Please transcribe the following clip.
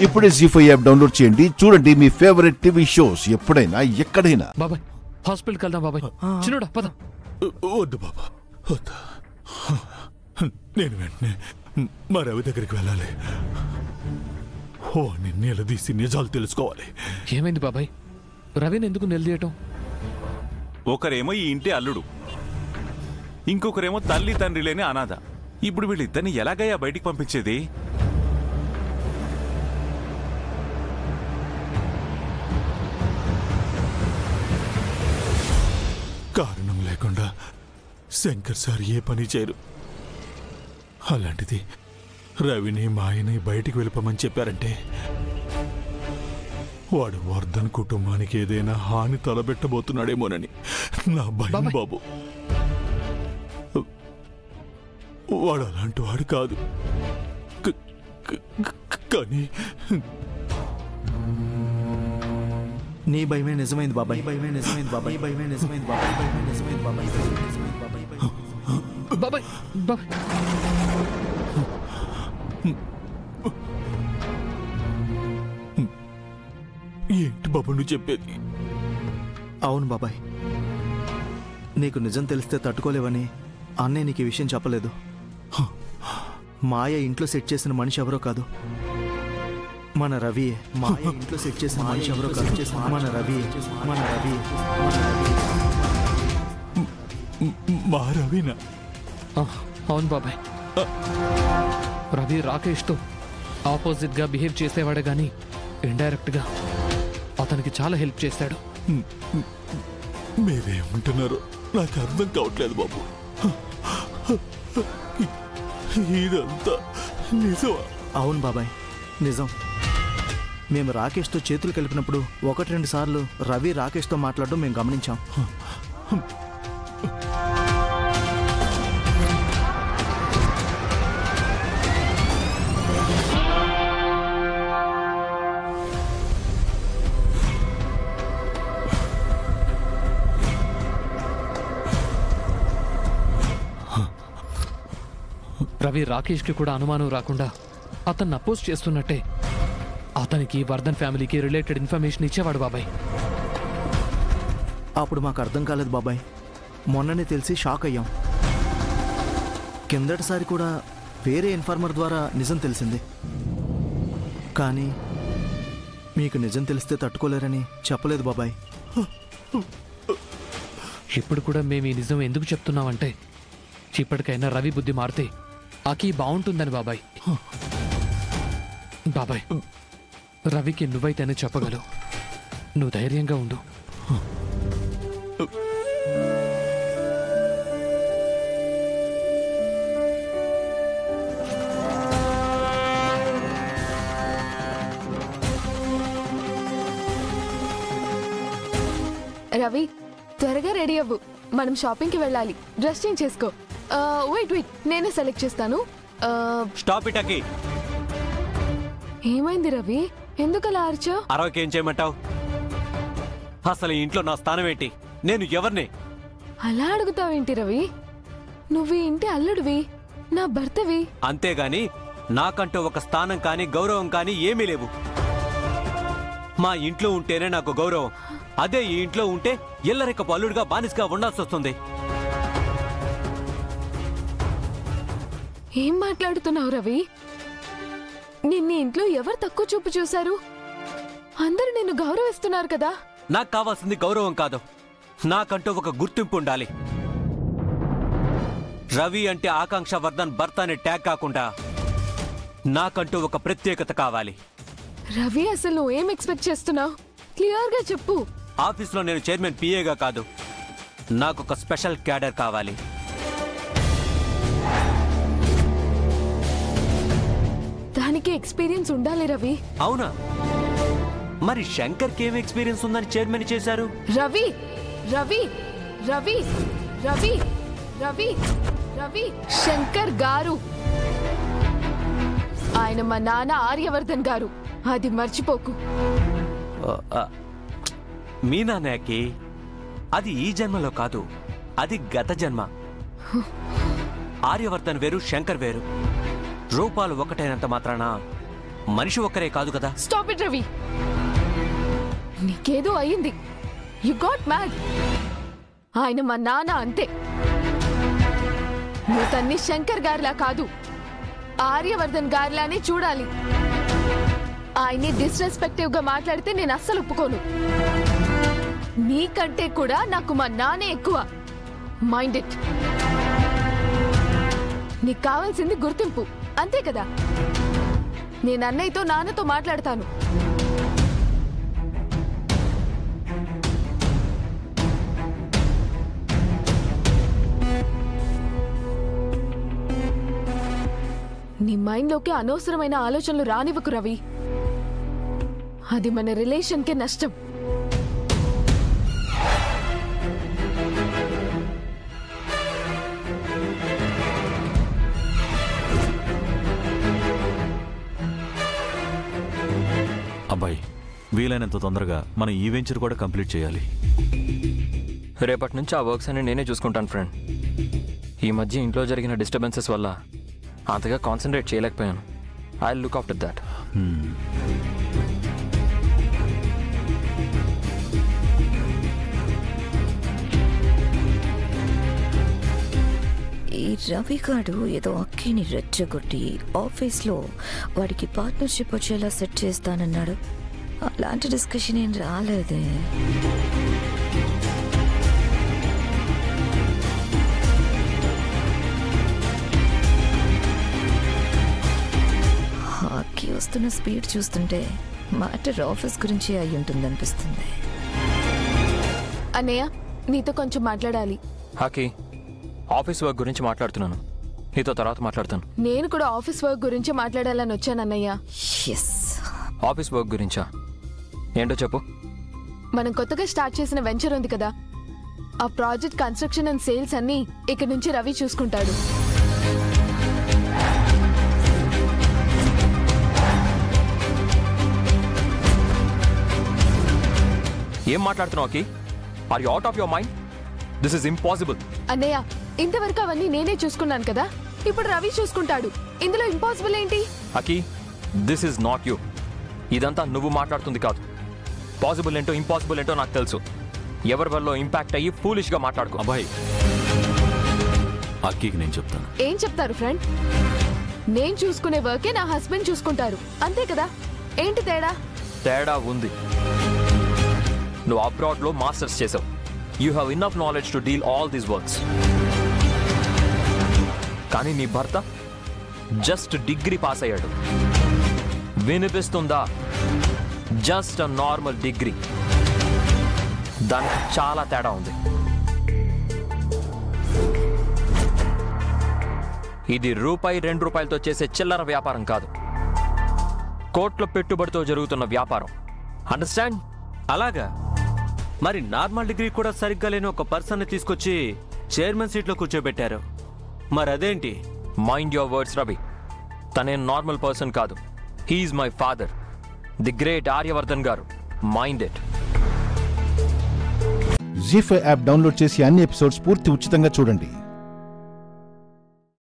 ఇప్పుడే జీ5 app download చేయండి. చూడండి మీ ఫేవరెట్ టీవీ షోస్ ఎప్పుడైనా ఎక్కడైనా. బాబాయ్ హాస్పిటల్కి వెళ్దాం బాబాయ్. చిన్నోడా పద. వద్దు బాబా వద్దు. నేను వెంటనే మా రవి దగ్గరికి వెళ్ళాలి. వాడిని నిలదీసి నిజాలు తెలుసుకోవాలి. ఏమైంది బాబాయ్? రవిని ఎందుకు నిలదీయటం? ఒకరేమో ఈ ఇంటి అల్లుడు, ఇంకొకరేమో తల్లి తండ్రి లేని అనాథ. ఇప్పుడు వీళ్ళిద్దరిని ఎలాగయ్యా బయటికి పంపించేది? కారణం లేకుండా శంకర్ సార్ ఏ పని చేయరు. అలాంటిది రవిని మాయని బయటికి వెళ్ళిపోమని చెప్పారంటే వాడు వర్ధన్ కుటుంబానికి ఏదైనా హాని తలబెట్టబోతున్నాడేమోనని నా భయం బాబు. వాడు అలాంటి వాడు కాదు. కానీ నీ భయమే నిజమైంది బాబాయ్. భయమే నిజమైంది బాబాయ్. భయమే నిజమైంది బాబాయ్. భయమే నిజమైంది బాబాయ్. బాబాయ్ బాబాయ్ ఏంటి బాబు నువ్వు చెప్పేది? అవును బాబాయ్, నీకు నిజం తెలిస్తే తట్టుకోలేవని అన్నే నీకు ఈ విషయం చెప్పలేదు. మాయ ఇంట్లో సెట్ చేసిన మనిషి ఎవరో కాదు, మన రవి. మాయ ఇంట్లో సెట్ చేసిన మనిషి ఎవరో కాదు, మన రవి. మన రవి మా రవినా? అవును బాబాయ్. రవి రాకేష్తో ఆపోజిట్గా బిహేవ్ చేసేవాడే గాని ఇండైరెక్ట్గా అతనికి చాలా హెల్ప్ చేశాడు. మీరేమంటున్నారు నాకు అర్థం కావట్లేదు బాబు. ఇదంతా నిజమా? అవును బాబాయ్, నిజం. మేము రాకేష్తో చేతులు కలిపినప్పుడు 1-2 సార్లు రవి రాకేష్తో మాట్లాడడం మేము గమనించాం. రవి రాకేష్కి కూడా అనుమానం రాకుండా అతన్ని అపోజ్ చేస్తున్నట్టే అతనికి వర్ధన్ ఫ్యామిలీకి రిలేటెడ్ ఇన్ఫర్మేషన్ ఇచ్చేవాడు బాబాయ్. అప్పుడు మాకు అర్థం కాలేదు బాబాయ్. మొన్ననే తెలిసి షాక్ అయ్యాం. కిందటిసారి కూడా వేరే ఇన్ఫార్మర్ ద్వారా నిజం తెలిసింది. కానీ మీకు నిజం తెలిస్తే తట్టుకోలేరని చెప్పలేదు బాబాయ్. ఇప్పుడు కూడా మేము ఈ నిజం ఎందుకు చెప్తున్నామంటే ఇప్పటికైనా రవి బుద్ధి మారితే ఆకి బాగుంటుందని బాబాయ్. బాబాయ్ రవికి నువ్వైతేనే చెప్పగలవు. నువ్వు ధైర్యంగా ఉండు. రవి త్వరగా రెడీ అవ్వు, మనం షాపింగ్కి వెళ్ళాలి. డ్రెస్ చేంజ్ చేసుకో. వెయిట్ వెయిట్, నేనే సెలెక్ట్ చేస్తాను. Stop it Aki. ఏమైంది రవి, ఎందుకు అలా అరిచావు? అరవకేం చేయమంటావు? అసలు ఇంట్లో నా స్థానం ఏంటి? నేను ఎవరిని? అలా అడుగుతావేంటి రవి? నువ్వు ఈ ఇంటి అల్లుడివి, నా భర్తవి. అంతేగాని నాకంటూ ఒక స్థానం కానీ గౌరవం కానీ ఏమీ లేవు. మా ఇంట్లో ఉంటేనే నాకు గౌరవం. అదే ఈ ఇంట్లో ఉంటే ఎల్లరికపు అల్లుడిగా బానిసగా ఉండాల్సి వస్తుంది. ఏం మాట్లాడుతున్నావు రవి? నిన్న ఇంట్లో ఎవరు తక్కువ చూపు చూశారు? అందరూ నిన్ను గౌరవిస్తున్నారు కదా. నాకు కావాల్సింది గౌరవం కాదు, నాకంటూ ఒక గుర్తింపు ఉండాలి. రవి అంటే ఆకాంక్ష వర్ధన్ భర్త అనే ట్యాగ్ కాకుండా నాకంటూ ఒక ప్రత్యేకత కావాలి. రవి అసలు నువ్వేం ఎక్స్పెక్ట్ చేస్తున్నావు? క్లియర్ గా చెప్పు. ఆఫీస్లో నేను చైర్మన్ పిఏగా కాదు, నాకు ఒక స్పెషల్ క్యాడర్ కావాలి. దానికి ఎక్స్పీరియన్స్ ఉండాలి రవి. అవునా? మరి శంకర్కి ఏం ఎక్స్పీరియన్స్ ఉందని చైర్మన్ చేశారు? రవి రవి రవి రవి రవి రవి శంకర్ గారు, ఆయన మా నాన్న ఆర్యవర్ధన్ గారు, అది మర్చిపోకు. మీ నాన్నకి అది ఈ జన్మలో కాదు, అది గత జన్మ. ఆర్యవర్ధన్ వేరు, శంకర్ వేరు. రూపాలు ఒకటైనంత మాత్రాన మనిషి ఒక్కరే కాదు కదా. Stop it Ravi. నీకేదో అయ్యింది. You got mad. ఆయన మా నాన్న అంతే. నువ్వు తన్ని శంకర్ గారిలా కాదు, ఆర్యవర్ధన్ గారిలానే చూడాలి. ఆయన్ని డిస్రెస్పెక్టివ్ గా మాట్లాడితే నేను అస్సలు ఒప్పుకోను. నీకంటే కూడా నాకు మా నాన్నే ఎక్కువ. Mind it. నీకు కావాల్సింది గుర్తింపు, అంతే కదా. నేను అన్నయ్యతో నాన్నతో మాట్లాడతాను. నీ మైండ్లోకి అనవసరమైన ఆలోచనలు రానివ్వకు రవి. అది మన రిలేషన్కే నష్టం. అబ్బాయి, వీలైనంత తొందరగా మన ఈ వెంచర్ కూడా కంప్లీట్ చేయాలి. రేపటి నుంచి ఆ వర్క్స్ అన్ని నేనే చూసుకుంటాను ఫ్రెండ్. ఈ మధ్య ఇంట్లో జరిగిన డిస్టర్బెన్సెస్ వల్ల అంతగా కాన్సన్ట్రేట్ చేయలేకపోయాను. I look after that. ఈ రవిగాడు ఏదో అక్కిని రెచ్చగొట్టి ఆఫీస్లో వాడికి పార్ట్నర్షిప్ వచ్చేలా సెట్ చేస్తానన్నాడు. అలాంటి డిస్కషన్ ఏం రాలేదే. అక్కి వస్తున్న స్పీడ్ చూస్తుంటే మ్యాటర్ ఆఫీస్ గురించి అయి ఉంటుందనిపిస్తుంది. అన్నయ్య, నీతో కొంచెం మాట్లాడాలి. హాకీ, ఆఫీస్ వర్క్ గురించి మాట్లాడుతున్నాను. నీతో తర్వాత మాట్లాడతాను. నేను కూడా ఆఫీస్ వర్క్ గురించి మాట్లాడాలని వచ్చాను అన్నయ్య. ఆఫీస్ వర్క్ గురించా? ఏంటో చెప్పు. మనం కొత్తగా స్టార్ట్ చేసిన వెంచర్ ఉంది కదా, ఆ ప్రాజెక్ట్ కన్స్ట్రక్షన్ అండ్ సేల్స్ అన్ని ఇక్కడి నుంచి రవి చూసుకుంటాడు. ఏం మాట్లాడుతున్నావు Aki? Are you out of your mind? This is impossible. అన్నయ్య, ఇంతవరకు అవన్నీ నేనే చూసుకున్నాను కదా, ఇప్పుడు రవి చూసుకుంటాడు. ఇందులో ఇంపాసిబుల్ ఏంటి? అకి, దిస్ ఇస్ నాట్ యూ. ఇదంతా నువ్వు మాట్లాడుతుంది కాదు. పాసిబుల్ ఏంటో ఇంపాసిబుల్ ఏంటో నాకు తెలుసు. ఎవరి వల్ల ఇంపాక్ట్ అయ్యి ఫూలిష్ గా మాట్లాడుకో. అబ్బాయి, అక్కీకి నేను చెప్తాను. ఏం చెప్తారు ఫ్రెండ్? నేను చూసుకునే వర్కే నా హస్బెండ్ చూసుకుంటారు, అంతే కదా. ఏంటి తేడా? తేడా ఉంది. నువ్వు అబ్రాడ్ లో మాస్టర్స్ చేసావు. You have enough knowledge to deal all these works. కానీ నీ భర్త జస్ట్ డిగ్రీ పాస్ అయ్యాడు. వినిపిస్తుందా? Just a normal degree. దానికి చాలా తేడా ఉంది. ఇది రూపాయి 2 రూపాయలతో చేసే చిల్లర వ్యాపారం కాదు. కోట్ల పెట్టుబడితో జరుగుతున్న వ్యాపారం. అండర్స్టాండ్? అలాగా? మరి నార్మల్ డిగ్రీ కూడా సరిగ్గా లేని ఒక పర్సన్ ని తీసుకొచ్చి చైర్మన్ సీట్లో కూర్చోబెట్టారు. మరి అదేంటి? Mind your words Ravi. తనే నార్మల్ పర్సన్ కాదు. He's my father, the great Aryavardhan garu. Mind it. ZEE5 app download చేసి అన్ని ఎపిసోడ్స్ పూర్తి ఉచితంగా చూడండి.